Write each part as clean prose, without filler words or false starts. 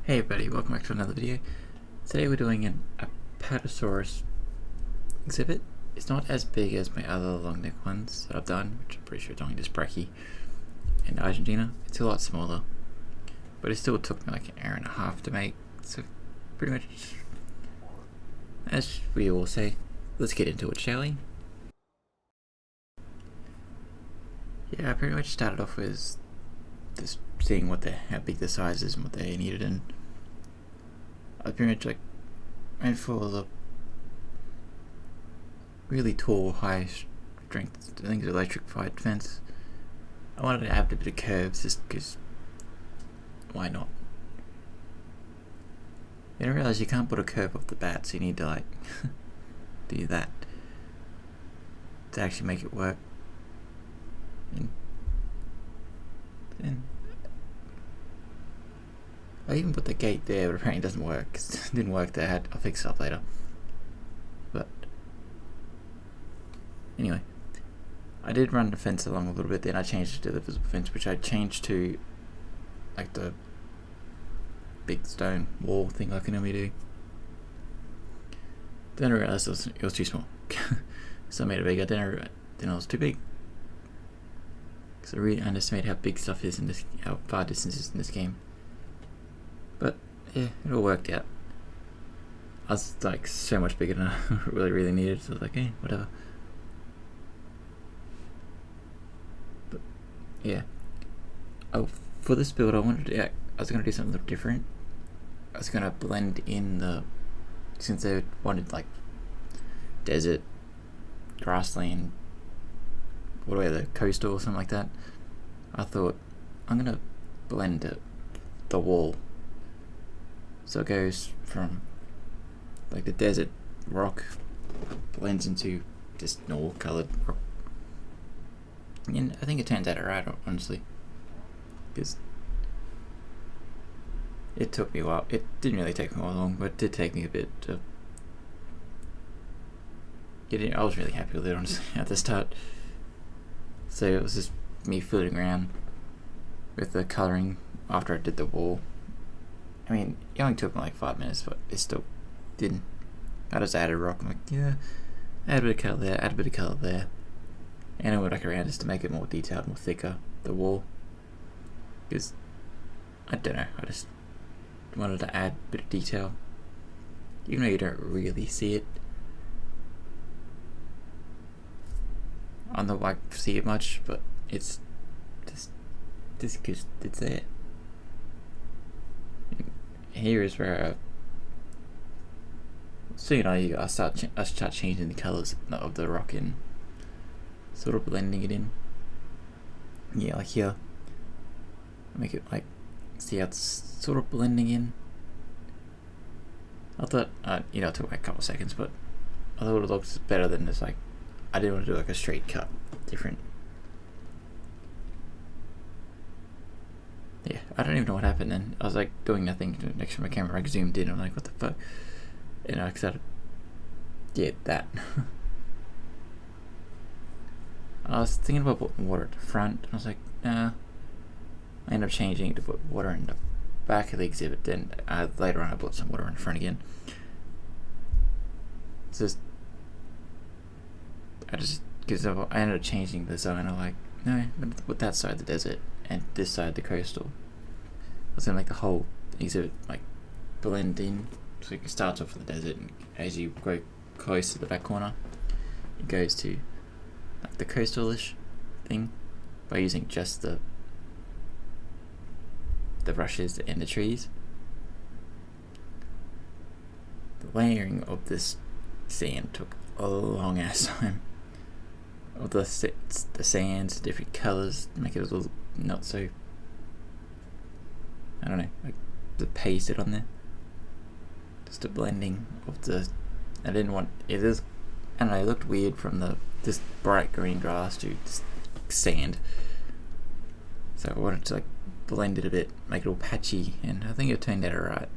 Hey everybody, welcome back to another video. Today we're doing an Apatosaurus exhibit. It's not as big as my other long neck ones that I've done, which I'm pretty sure it's only just Brachy and Argentina. It's a lot smaller, but it still took me like an hour and a half to make, so pretty much, as we all say, let's get into it, shall we? Yeah, I pretty much started off with just seeing how big the size is and what they needed, and I pretty much went for the really tall, high strength, I think it's electrified fence. I wanted to have a bit of curves just because, why not? Then I realised you can't put a curve off the bat, so you need to do that to actually make it work. And I even put the gate there, but apparently it doesn't work. It didn't work there. I'll fix it up later. But anyway, I did run the fence along a little bit. Then I changed it to the visible fence, which I changed to like the big stone wall thing like I normally do. Then I realized it was too small, so I made it bigger. Then it was too big. So I really underestimate how big stuff is in this, how far distance is in this game. But yeah, it all worked out. I was so much bigger than I really needed, so I was like, eh, whatever. But yeah. Oh, for this build I was gonna do something a little different. I was gonna blend in since they wanted desert, grassland, the coastal or something like that, I thought I'm gonna blend the wall so it goes from the desert rock blends into just normal coloured rock, and I think it turns out alright, honestly, because it took me a while. It didn't really take me long, but it did take me a bit to get in. I was really happy with it, honestly, at the start. So it was just me fiddling around with the colouring after I did the wall. I mean, it only took me 5 minutes, but it still didn't. I just added rock. I'm yeah, add a bit of colour there, add a bit of colour there. And I went around just to make it more detailed, more thicker, the wall. Because, I don't know, I just wanted to add a bit of detail. Even though you don't really see it on the see it much, but it's just because it's there. Here is where I start changing the colours of the rock and sort of blending it in. Yeah, like here, I make it see how it's sort of blending in. I thought it took a couple of seconds, but I thought it looked better than this I didn't want to do a straight cut, different. Yeah, I don't even know what happened then. I was doing nothing next to my camera, I zoomed in, I'm like, what the fuck? And I started, yeah, that. I was thinking about putting water at the front, and I was like, nah. I ended up changing it to put water in the back of the exhibit, then later on I put some water in the front again. It's just, because I ended up changing the zone. I'm like, no, I'm going to put that side the desert and this side the coastal. I was going to make the whole exhibit blend in. So it starts off with the desert, and as you go close to the back corner, it goes to the coastal-ish thing by using just the brushes and the trees. The layering of this sand took a long ass time. Of the sands, different colours, make it a little not so, I don't know, the pasted on there. Just a blending of I didn't want it. I don't know, it looked weird from this bright green grass to sand. So I wanted to blend it a bit, make it all patchy, and I think it turned out alright.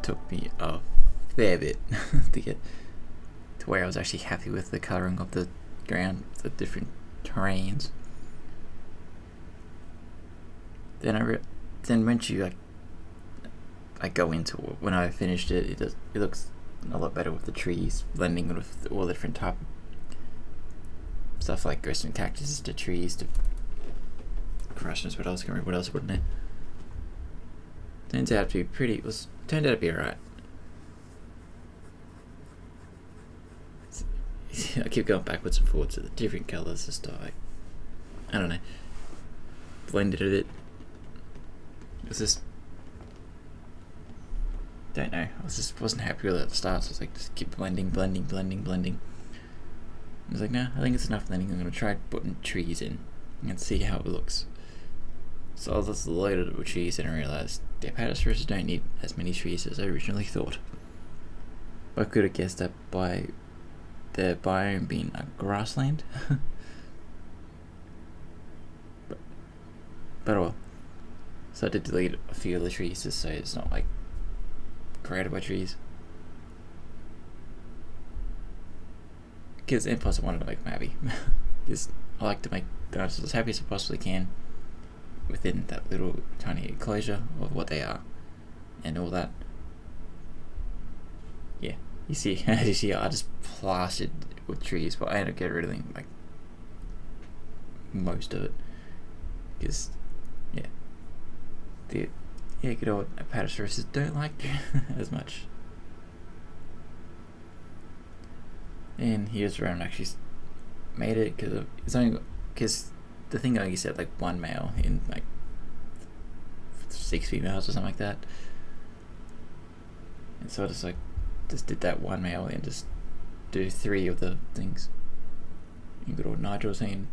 took me a fair bit to get to where I was actually happy with the colouring of the ground, the different terrains. Then then once you I go into it, when I finished it, it looks a lot better with the trees blending with all the different type of stuff, like goes from cactuses to trees to crushes. What else wouldn't it? Turned out to be alright. I keep going backwards and forwards with the different colours, just like, I don't know, blended a bit. It was just, don't know, wasn't happy with it at the start, so I was like, just keep blending. I was like, no, I think it's enough blending. I'm going to try putting trees in and see how it looks. So I just loaded it with trees and I realised the Apatosaurus don't need as many trees as I originally thought. I could have guessed that by the biome being a grassland. but oh well. So I did delete a few of the trees just so it's not like created by trees. And plus I wanted to make them happy. Because I like to make dinosaurs as happy as I possibly can within that little tiny enclosure of what they are and all that. Yeah, you see, as you see, I just plastered with trees, but I ended up getting rid of them, like most of it, because good old Apatosaurus don't like as much. And here's where I actually made it, because it's only because the thing, like you said, like one male in like 6 females or something like that, and so I just did that one male and just do 3 of the things. And good old Nigel saying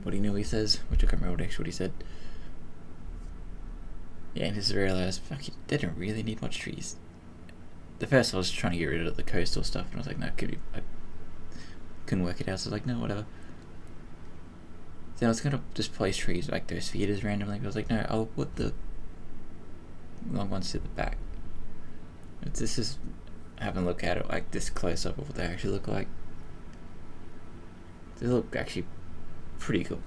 what he knew he says, which I can't remember what he said. Yeah, and just realised, fuck, they don't really need much trees. The first I was trying to get rid of the coastal stuff, and I was like, no, I couldn't work it out, so I was like, no, whatever. Then I was going to just place trees like those feeders randomly, but I was like, no, I'll put the long ones to the back. This is having a look at it like this close up of what they actually look like. They look actually pretty cool.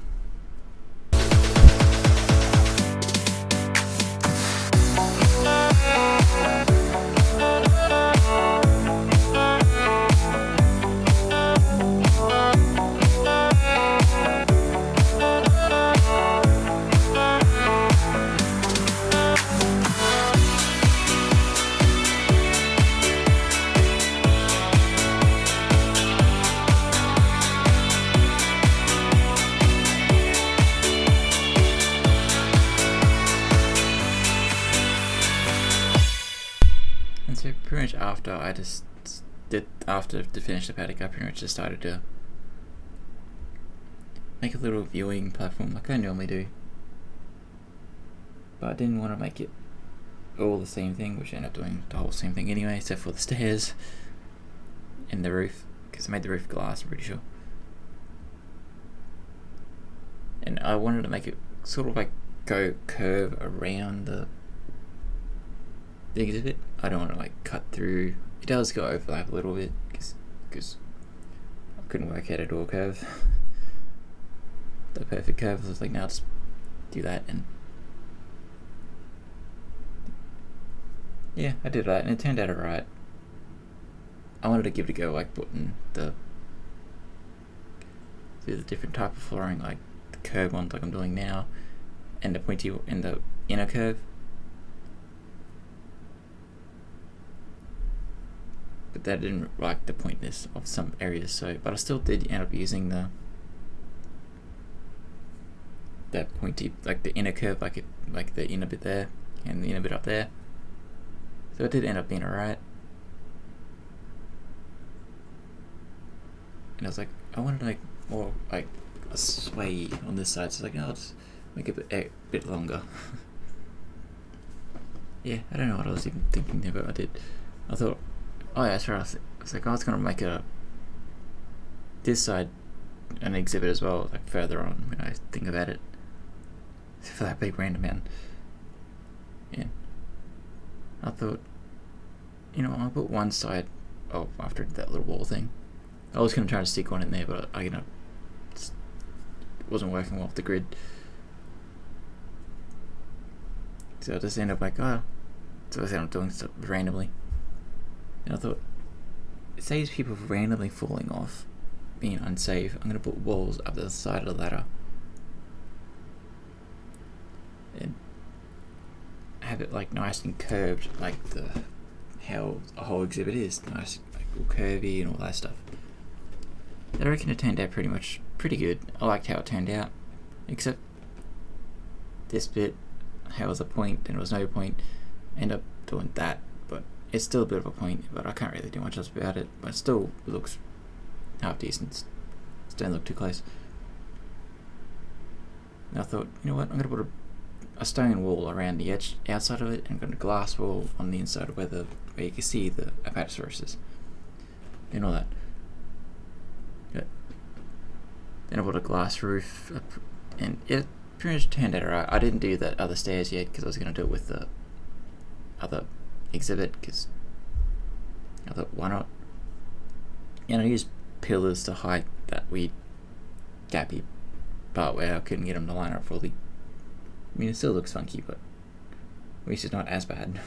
So pretty much after to finish the paddock, I pretty much just started to make a little viewing platform like I normally do, but I didn't want to make it all the same thing, which I ended up doing the whole same thing anyway, except for the stairs and the roof, because I made the roof glass, I'm pretty sure. And I wanted to make it sort of like go curve around the exhibit. I don't want to like cut through. It does go overlap a little bit because I couldn't work out a door curve, the perfect curve. I was like, now just do that, and yeah, I did that, and it turned out alright. I wanted to give it a go, like putting the different type of flooring, like the curved ones, like I'm doing now, and the pointy and the inner curve. But that didn't like the pointness of some areas, but I still did end up using that pointy, like the inner curve, like the inner bit there and the inner bit up there. So it did end up being alright. And I was like, I wanted to make more like a sway on this side, so I was like, I'll just make it a bit longer. Yeah, I don't know what I was even thinking there, but I thought, oh yeah, that's right. I was like, I was gonna make this side an exhibit as well, like further on when I think about it, for that big random mountain. Yeah, I thought you know, I'll put one side after that little wall thing. I was going to try to stick one in there, but I it wasn't working well with the grid. So I just ended up like, so I ended up doing stuff randomly. And I thought, it saves people from randomly falling off, being unsafe. I'm going to put walls up the side of the ladder. And have it like nice and curved, like how a whole exhibit is. Nice, like all curvy and all that stuff. I reckon it turned out pretty good. I liked how it turned out. Except this bit, how it was a point and it was no point. End up doing that, but it's still a bit of a point, but I can't really do much else about it. But it still looks half decent. Just don't look too close. And I thought, you know what, I'm going to put a stone wall around the outside of it, and I'm going to glass wall on the inside where you can see the Apatosaurus and all that. Then I put a glass roof, and it pretty much turned out alright. I didn't do the other stairs yet because I was going to do it with the other exhibit, because I thought, why not? And I used pillars to hide that weird gappy part where I couldn't get them to line up fully. I mean, it still looks funky, but at least it's not as bad.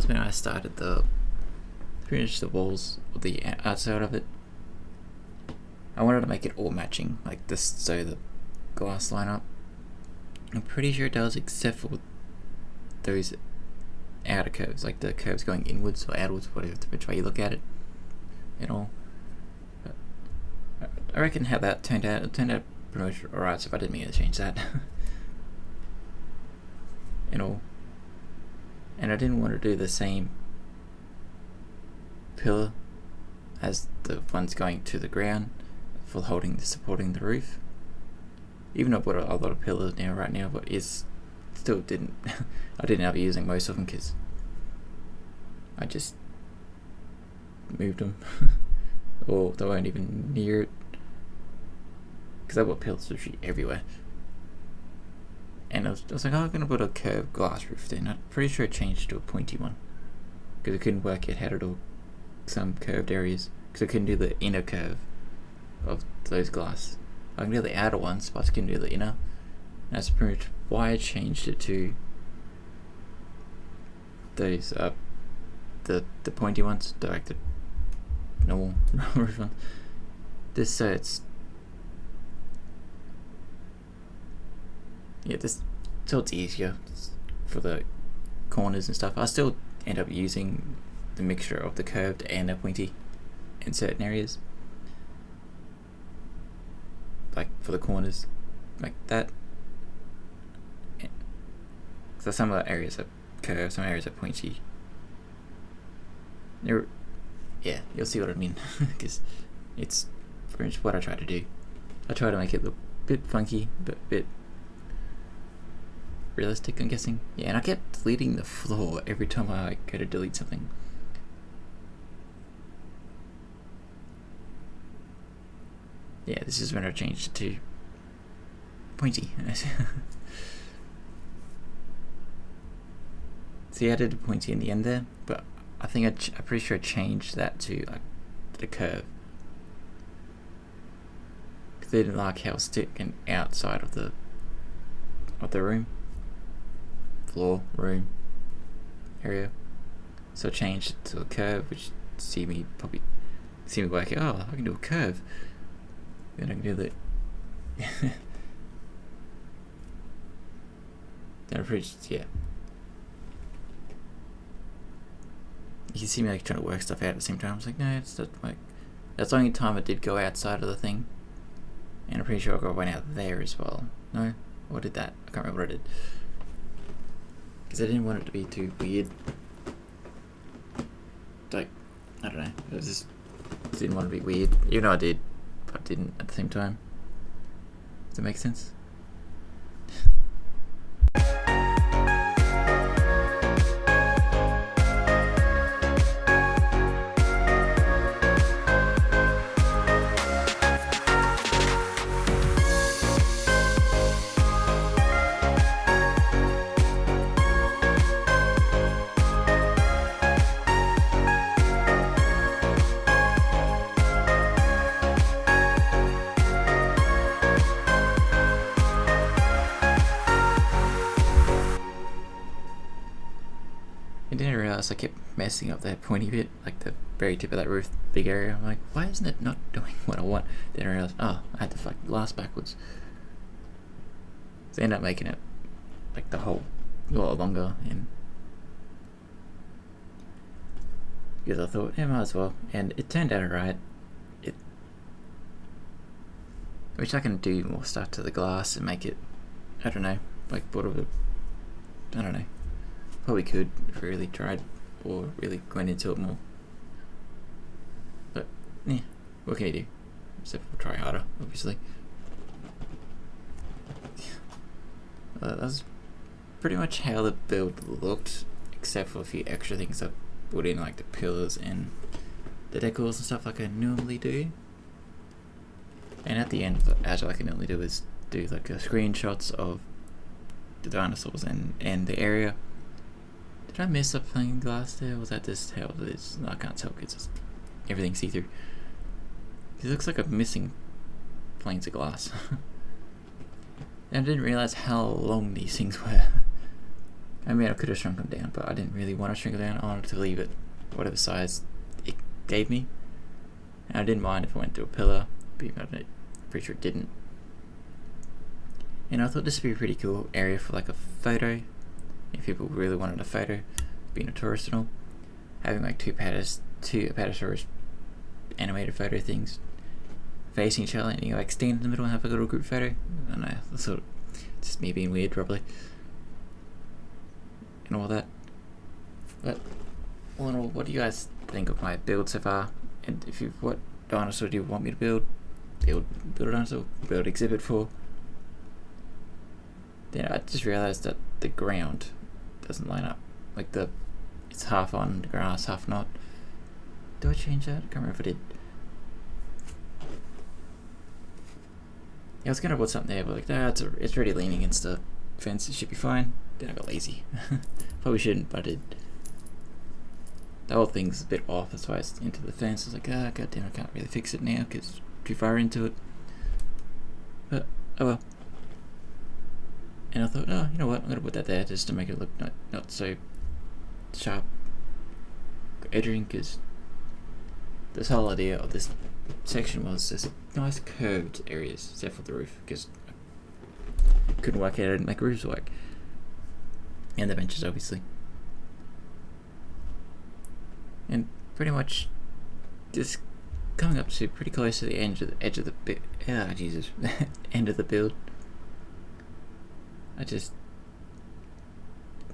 When I started pretty much the walls or the outside of it, I wanted to make it all matching, like this, so the glass line up. I'm pretty sure it does, except for those outer curves, like the curves going inwards or outwards, whatever which way you look at it, and all. I reckon how that turned out. It turned out pretty much alright. So if I didn't mean to change that, and all. And I didn't want to do the same pillar as the ones going to the ground for supporting the roof. Even though I've got a lot of pillars right now, but I didn't end up using most of them because I just moved them, or they weren't even near it, because I've got pillars literally everywhere. And I was like, I'm going to put a curved glass roof then. I'm pretty sure it changed to a pointy one, because I couldn't work out how to do some curved areas, because I couldn't do the inner curve of those glass. I can do the outer ones, but I couldn't do the inner. And that's pretty much why I changed it to those the pointy ones, like the normal roof ones. This so it's so it's easier for the corners and stuff. I still end up using the mixture of the curved and the pointy in certain areas, like for the corners, like that. So some of the areas are curved, some areas are pointy. Yeah, you'll see what I mean, because it's pretty much what I try to do. I try to make it look a bit funky, but a bit realistic, I'm guessing. Yeah, and I kept deleting the floor every time I go to delete something. Yeah, this is when I changed it to pointy. See, I did a pointy in the end there, but I think I'm pretty sure I changed that to like the curve, because they didn't like how it was sticking outside of the room. Floor, room, area. So I changed it to a curve, which see me work out, I can do a curve. Then I can do that. Then I pretty yeah. You can see me like trying to work stuff out at the same time. I was like, no, it's not like that's the only time I did go outside of the thing. And I'm pretty sure I went out there as well. No? Or did that? I can't remember what I did. Because I didn't want it to be too weird. Like, I don't know. I just didn't want to be weird. Even though I did. I didn't at the same time. Does that make sense? I didn't realize I kept messing up that pointy bit, like the very tip of that roof, big area. I'm like, why isn't it not doing what I want? Then I realized, oh, I had to fuck the glass backwards. So I ended up making it like the whole a lot longer, and because I thought, yeah, might as well, and it turned out alright. I wish I can do more stuff to the glass and make it, I don't know, like sort of I don't know. Probably could if I really tried or really went into it more. But yeah, what can you do? Except for try harder, obviously. That's pretty much how the build looked, except for a few extra things I put in, like the pillars and the decors and stuff like I normally do. And at the end, as like I normally do, is do like screenshots of the dinosaurs and the area. Did I mess up playing glass there? Was that just how it is? No, I can't tell because it's everything see-through. It looks like I'm missing planes of glass. And I didn't realize how long these things were. I mean, I could have shrunk them down, but I didn't really want to shrink them down. I wanted to leave it whatever size it gave me. And I didn't mind if I went to a pillar, but I'm pretty sure it didn't. And I thought this would be a pretty cool area for like a photo. If people really wanted a photo, being a tourist and all, having like two Apatosaurus animated photo things facing each other, and you like stand in the middle and have a little group photo. I don't know, that's sort of just me being weird probably, and all that. But all in all, what do you guys think of my build so far? And what dinosaur do you want me to build? Build a dinosaur? Build exhibit for? Then I just realized that the ground doesn't line up. Like it's half on the grass, half not. Do I change that? I can't remember if I did. Yeah, I was gonna put something there, but like, nah, it's already leaning against the fence. It should be fine. Then I got lazy. Probably shouldn't, but I did. The whole thing's a bit off. That's why it's into the fence. I was like, god damn, I can't really fix it now because it's too far into it. But oh well. And I thought, oh, you know what, I'm going to put that there just to make it look not so sharp edging, because this whole idea of this section was there's nice curved areas, except for the roof, because I couldn't work out how to make roofs work. And the benches, obviously. And pretty much just coming up to pretty close to the edge of the end of the build. I'm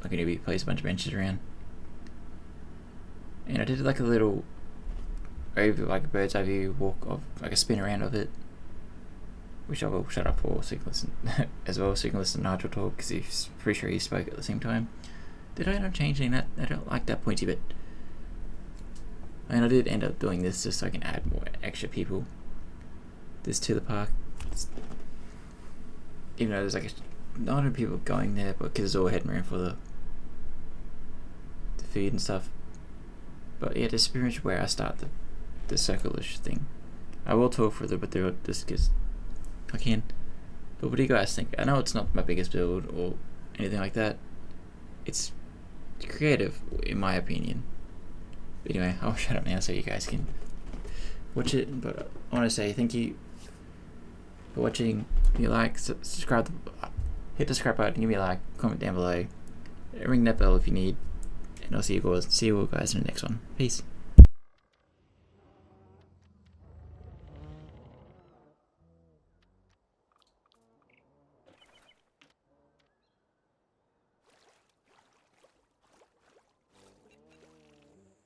going to place a bunch of benches around, and I did like a little like a bird's eye view walk of like a spin around of it, which I will shut up for so you can listen as well, so you can listen to Nigel talk because he's pretty sure he spoke at the same time. Did I end up changing that? I don't like that pointy bit. And I did end up doing this just so I can add more extra people to the park. Even though there's like a lot of people going there, but because it's all heading around for the feed and stuff. But yeah, this is pretty much where I start the circle-ish thing. I will talk further, but they're just because I can. But what do you guys think? I know it's not my biggest build or anything like that. It's creative, in my opinion. But anyway, I'll shut up now so you guys can watch it. But I want to say thank you for watching. If you like, subscribe, hit the subscribe button, give me a like, comment down below, ring that bell if you need, and I'll see you guys in the next one. Peace.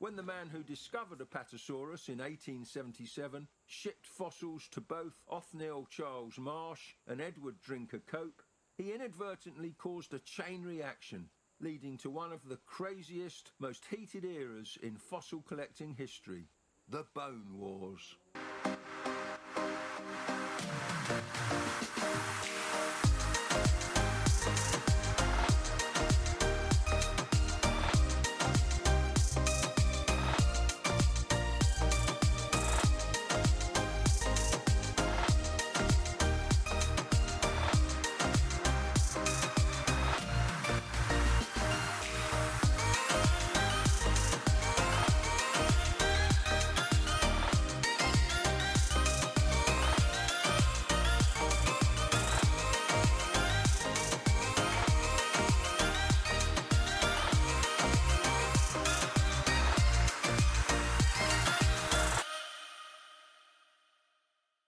When the man who discovered Apatosaurus in 1877 shipped fossils to both Othniel Charles Marsh and Edward Drinker Cope, he inadvertently caused a chain reaction, leading to one of the craziest, most heated eras in fossil collecting history, the Bone Wars.